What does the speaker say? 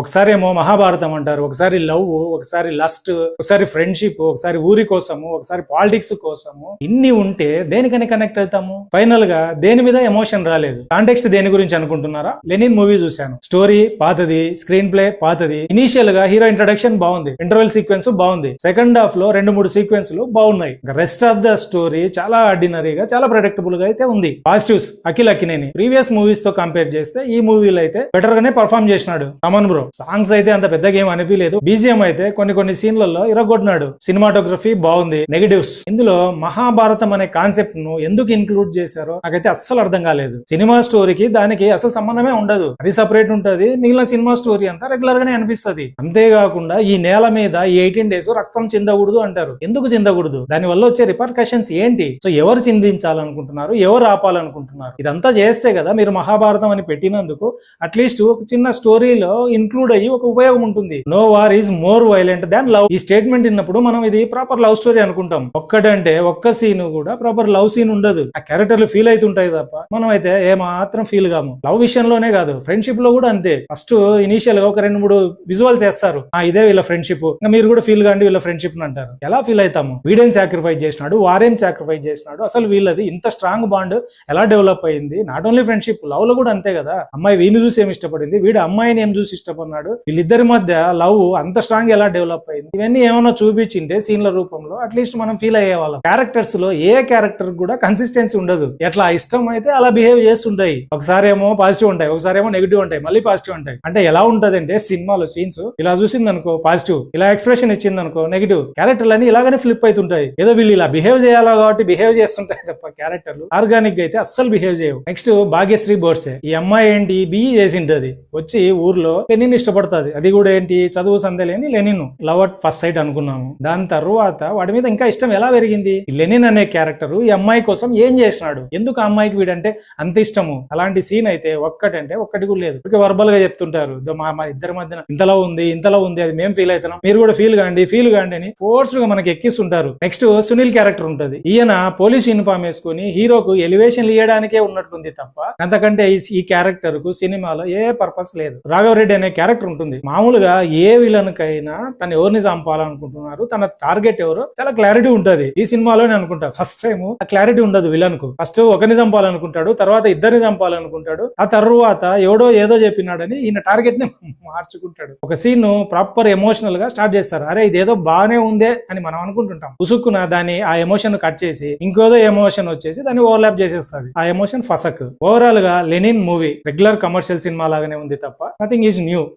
ఒకసారి ఏమో మహాభారతం అంటారు, ఒకసారి లవ్, ఒకసారి లస్ట్, ఒకసారి ఫ్రెండ్షిప్, ఒకసారి ఊరి కోసము, ఒకసారి పాలిటిక్స్ కోసము. ఇన్ని ఉంటే దేనికని కనెక్ట్ అవుతాము? ఫైనల్ గా దేని మీద ఎమోషన్ రాలేదు. కాంటెక్స్ట్ దేని గురించి అనుకుంటున్నారా? లెనిన్ మూవీ చూశాను. స్టోరీ పాతది, స్క్రీన్ ప్లే పాతది. ఇనీషియల్ గా హీరో ఇంట్రడక్షన్ బాగుంది, ఇంటర్వెల్ సీక్వెన్స్ బాగుంది, సెకండ్ హాఫ్ లో 2-3 సీక్వెన్స్లు బాగున్నాయి. రెస్ట్ ఆఫ్ ద స్టోరీ చాలా ఆర్డినరీగా, చాలా ప్రెడిక్టబుల్ గా అయితే ఉంది. Positives Akhil Akkineni previous movies తో కంపేర్ చేస్తే ఈ మూవీలో అయితే బెటర్ గానే పర్ఫార్మ్ చేసినాడు. తమన్ బ్రో సాంగ్స్ అయితే అంత పెద్దగా ఏం అనిపించలేదు. బీజిఎం అయితే కొన్ని సీన్లలో ఇరగొట్టినాడు. సినిమాటోగ్రఫీ బాగుంది. నెగటివ్స్, ఇందులో మహాభారతం అనే కాన్సెప్ట్ ను ఎందుకు ఇంక్లూడ్ చేశారో నాకైతే అస్సలు అర్థం కాలేదు. సినిమా స్టోరీకి దానికి అసలు సంబంధమే ఉండదు. అది సపరేట్ ఉంటది, మిగిలిన సినిమా స్టోరీ అంతా రెగ్యులర్ గానే అనిపిస్తుంది. అంతేకాకుండా ఈ నేల మీద ఈ 18 days రక్తం చిందకూడదు అంటారు. ఎందుకు చిందకూడదు? దాని వల్ల వచ్చే రిపర్కషన్స్ ఏంటి? సో ఎవరు చిందించాలనుకుంటున్నారు, ఎవరు ఆపాలనుకుంటున్నారు? ఇదంతా చేస్తే కదా మీరు మహాభారతం అని పెట్టినందుకు అట్లీస్ట్ ఒక చిన్న స్టోరీలో ఇన్క్లూడ్ అయ్యి ఒక ఉపయోగం ఉంటుంది. No war is more violent than love. ఈ స్టేట్మెంట్ విన్నప్పుడు మనం ఇది ప్రాపర్ లవ్ స్టోరీ అనుకుంటాం. ఒక్కటంటే ఒక్క సీన్ కూడా ప్రాపర్ లవ్ సీన్ ఉండదు. ఆ క్యారెక్టర్లు ఫీల్ అవుతుంటాయి తప్ప మనం అయితే ఏ మాత్రం ఫీల్ కాము. లవ్ విషయంలోనే కాదు, ఫ్రెండ్షిప్ లో కూడా అంతే. ఫస్ట్ ఇనీషియల్ గా ఒక 2-3 విజువల్స్ వేస్తారు, ఇదే వీళ్ళ ఫ్రెండ్షిప్, మీరు కూడా ఫీల్ కాండి వీళ్ళ ఫ్రెండ్షిప్ అంటారు. ఎలా ఫీల్ అవుతాము? వీడేం సాక్రిఫైస్ చేసినాడు, వారేం సాక్రిఫైస్ చేసినాడు, అసలు వీళ్ళది ఇంత స్ట్రాంగ్ బాండ్ ఎలా డెవలప్ అయింది? నాట్ ఓన్లీ ఫ్రెండ్షిప్, లవ్ లో కూడా అంతే కదా. అమ్మాయి వీడిని చూసి ఏమి ఇష్టపడింది, వీడు అమ్మాయిని ఏం చూసి ఇష్టపడినాడు, వీళ్ళిద్దరి మధ్య లవ్ అంత స్ట్రాంగ్ ఎలా డెవలప్ అయింది, ఇవన్నీ ఏమైనా చూపించింటే సీన్ల రూపంలో అట్లీస్ట్ మనం ఫీల్ అయ్యేవాళ్ళం. క్యారెక్టర్స్ లో ఏ క్యారెక్టర్ కూడా కన్సిస్టెన్సీ ఉండదు. ఎట్లా ఇష్టం అయితే అలా బిహేవ్ చేస్తుంటాయి. ఒకసారి ఏమో పాజిటివ్ ఉంటాయి, ఒకసారి ఏమో నెగిటివ్ ఉంటాయి, మళ్ళీ పాజిటివ్ ఉంటాయి. అంటే ఎలా ఉంటది అంటే సినిమాలో సీన్స్ ఇలా చూసింది అనుకో పాజిటివ్, ఇలా ఎక్స్ప్రెషన్ ఇచ్చింది అనుకో నెగిటివ్. క్యారెక్టర్లు ఇలాగనే ఫ్లిప్ అవుతుంటాయి. ఏదో వీళ్ళు ఇలా బిహేవ్ చేయాలా కాబట్టి బిహేవ్ చేస్తుంటాయి తప్ప క్యారెక్టర్లు ఆర్గానిక్ గా అయితే అస్సలు బిహేవ్ చేయవు. నెక్స్ట్ భాగ్యశ్రీ బోర్సే. ఈ అమ్మాయి ఏంటి బిఈ చేసింటది, వచ్చి ఊర్లో లెనిన్ ఇష్టపడుతుంది. అది కూడా ఏంటి చదువు సందేలేని Lenin, love at first sight అనుకున్నాము. దాని తర్వాత వాడి మీద ఇంకా ఇష్టం ఎలా పెరిగింది? ఈ లెనిన్ అనే క్యారెక్టర్ ఈ అమ్మాయి కోసం ఏం చేసినాడు, ఎందుకు ఆ అమ్మాయికి వీడంటే అంత ఇష్టము? అలాంటి సీన్ అయితే ఒక్కటంటే ఒక్కటి కూడా లేదు. వర్బల్ గా చెప్తుంటారు మా ఇద్దరి మధ్యన ఇంతలో ఉంది, అది మేము ఫీల్ అవుతున్నాం, మీరు కూడా ఫీల్ కాండి అని ఫోర్స్ గా మనకి ఎక్కిస్తుంటారు. నెక్స్ట్ సునీల్ క్యారెక్టర్ ఉంటది. ఈయన పోలీస్ యూనిఫామ్ వేసుకుని హీరోకు ఎలివేషన్ ఇయ్యడానికే ఉన్నట్టుంది తప్ప అంతకంటే ఈ క్యారెక్టర్ కు సినిమాలో ఏ పర్పస్ లేదు. రాఘవరెడ్డి అనే క్యారెక్టర్ ఉంటుంది. మామూలుగా ఏ విలన్ కైనా తను ఎవరిని చంపాలనుకుంటున్నారు, తన టార్గెట్ ఎవరో చాలా క్లారిటీ ఉంటది. ఈ సినిమాలోనే అనుకుంటా ఫస్ట్ టైం ఆ క్లారిటీ ఉండదు విలన్ కు. ఫస్ట్ ఒకరిని చంపాలనుకుంటాడు, తర్వాత ఇద్దరిని చంపాలనుకుంటాడు, ఆ తర్వాత ఎవడో ఏదో చెప్పినాడని ఈయన టార్గెట్ ని మార్చుకుంటాడు. ఒక సీన్ ప్రాపర్ ఎమోషనల్ గా స్టార్ట్ చేస్తారు. అరే ఇదేదో బానే ఉందే అని మనం అనుకుంటుంటాం. ఉసుక్కున దాన్ని ఆ ఎమోషన్ కట్ చేసి ఇంకోదో ఎమోషన్ వచ్చేసి దాన్ని ఓవర్లాప్ చేసేస్తుంది. ఆ ఎమోషన్ ఫసక్. ఓవరాల్ గా Lenin movie regular commercial cinema లాగానే ఉంది తప్ప నథింగ్ ఈజ్ న్యూ.